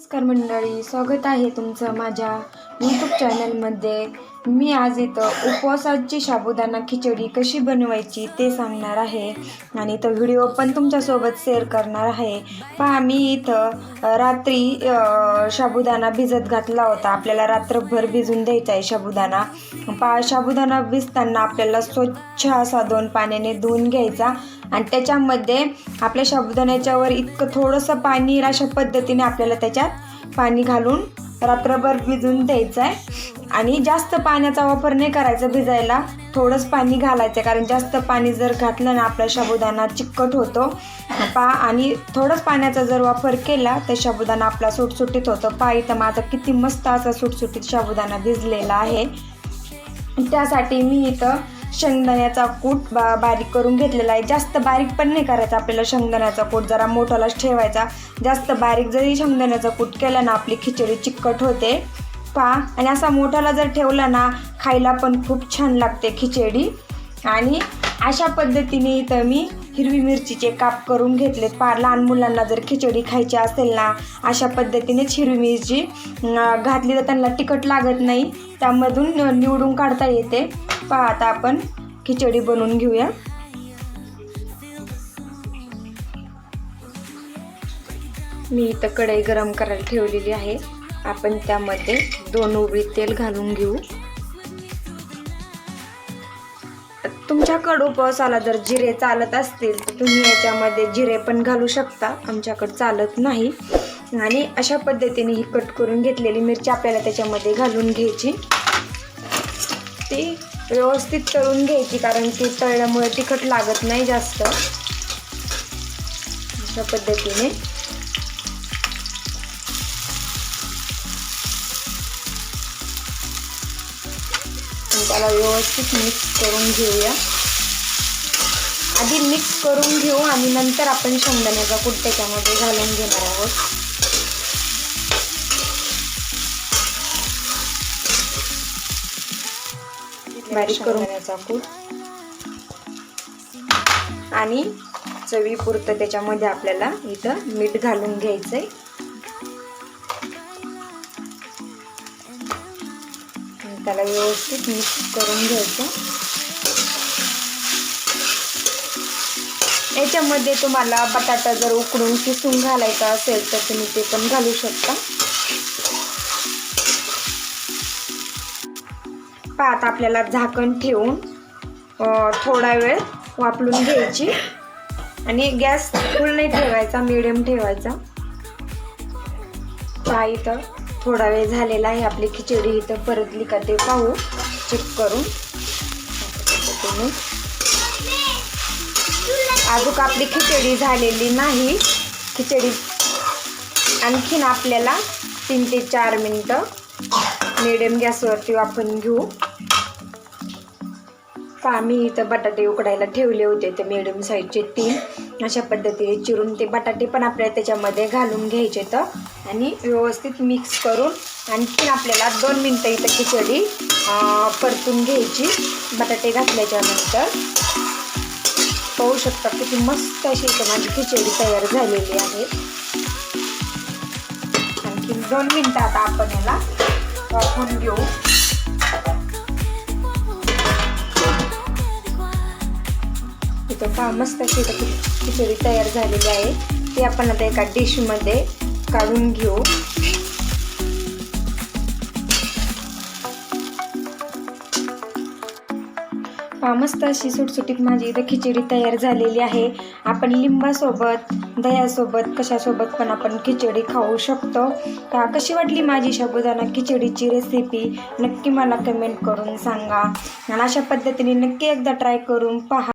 नमस्कार मंडळी, स्वागत आहे तुमचं माझ्या यूट्यूब चॅनलमध्ये. मी आज इथं उपवासाची साबुदाणा खिचडी कशी बनवायची ते सांगणार आहे आणि तो व्हिडिओ पण तुमच्यासोबत शेअर करणार आहे. पहा, मी इथं रात्री साबुदाणा भिजत घातला होता. आपल्याला रात्रभर भिजून द्यायचा आहे साबुदाणा. पहा, साबुदाणा भिजताना आपल्याला स्वच्छ असा 2 पाण्याने धुवून घ्यायचा आणि त्याच्यामध्ये आपल्या साबुदाण्याच्यावर इतकं थोडंसं पाणी अशा पद्धतीने आपल्याला त्याच्यात पाणी घालून रात्रभर भिजून द्यायचं आहे. आणि जास्त पाण्याचा वापर नाही करायचा भिजायला, थोडंच पाणी घालायचं, कारण जास्त पाणी जर घातलं ना आपला साबुदाणा चिकट होतो. पहा, आणि थोडंच पाण्याचा जर वापर केला तर साबुदाणा आपला सुटसुटीत होतो. पहा, इथं माझा किती मस्त असा सुटसुटीत साबुदाणा भिजलेला आहे. त्यासाठी मी इथं शेंगदाण्याचा कूट बारीक करून घेतलेला आहे. जास्त बारीक पण नाही करायचा आपल्याला. शेंगदाण्याचा कूट जरा मोठालाच ठेवायचा. जास्त बारीक जरी शेंगदाण्याचा कूट केला ना आपली खिचडी चिकट होते. पहा, आणि असा मोठाला जर ठेवला ना खायला पण खूप छान लागते खिचडी. आणि अशा पद्धतीने इथं मी हिरवी मिरचीचे काप करून घेतलेत. पहा, लहान मुलांना जर खिचडी खायची असेल ना अशा पद्धतीनेच हिरवी मिरची घातली तर त्यांना तिखट लागत नाही, त्यामधून निवडून काढता येते. पहा, आता आपण खिचडी बनवून घेऊया. मी इथं कढई गरम करायला ठेवलेली आहे. आपण त्यामध्ये 2 उबळी तेल घालून घेऊ. तुमच्याकडे उपवासाला जर जिरे चालत असतील तर तुम्ही याच्यामध्ये जिरे पण घालू शकता, आमच्याकडे चालत नाही. आणि अशा पद्धतीने ही कट करून घेतलेली मिरची आपल्याला त्याच्यामध्ये घालून घ्यायची. ती व्यवस्थित तळून घ्यायची, कारण ती तळल्यामुळे तिखट लागत नाही जास्त. अशा पद्धतीने त्याला व्यवस्थित मिक्स करून घेऊया. आधी मिक्स करून घेऊ आणि नंतर आपण शेंगदाण्याचा कूट त्याच्यामध्ये घालून घेणार आहोत. बारीक शेंगदाण्याचा कूट आणि चवीपुरतं त्याच्यामध्ये आपल्याला इथं मीठ घालून घ्यायचंय. त्याला व्यवस्थित मिक्स करून घ्यायचं. याच्यामध्ये तुम्हाला बटाटा जर उकडून किसून घालायचा असेल तर तुम्ही ते पण घालू शकता. पहा, आता आपल्याला झाकण ठेवून थोडा वेळ वाफलून घ्यायची आणि गॅस फुल नाही ठेवायचा, मिडियम ठेवायचा. पहा, इथं थोडा वेळ झालेला आहे. आपली खिचडी इथं परतली का ते पाहू, चेक करून. अजून आपली खिचडी झालेली नाही. खिचडी आणखीन आपल्याला 3 ते 4 मिनटं मिडियम गॅसवरती वाफवून घेऊ. पहा, मी इथं बटाटे उकडायला ठेवले होते ते मिडियम साईजचे 3. अशा पद्धतीने चिरून ते बटाटे पण आपल्याला त्याच्यामध्ये घालून घ्यायचे तर आणि व्यवस्थित मिक्स करून आणखीन आपल्याला 2 मिनटं इथं खिचडी परतून घ्यायची. बटाटे घातल्याच्या नंतर पाहू शकता किती मस्त अशी इथं माझी खिचडी तयार झालेली आहे. आणखीन 2 मिनटं आता आपण याला वाफवून घेऊ. इथं पहा, मस्त अशी खिचडी तयार झालेली आहे. ती आपण आता एका डिशमध्ये काढून घेऊ. पहा, मस्त अशी सुटसुटीत माझी इथं खिचडी तयार झालेली आहे. आपण लिंबासोबत, दह्यासोबत, कशासोबत पण आपण खिचडी खाऊ शकतो. का कशी वाटली माझी साबुदाणा खिचडीची रेसिपी नक्की मला कमेंट करून सांगा. आणि अशा पद्धतीने नक्की एकदा ट्राय करून पहा.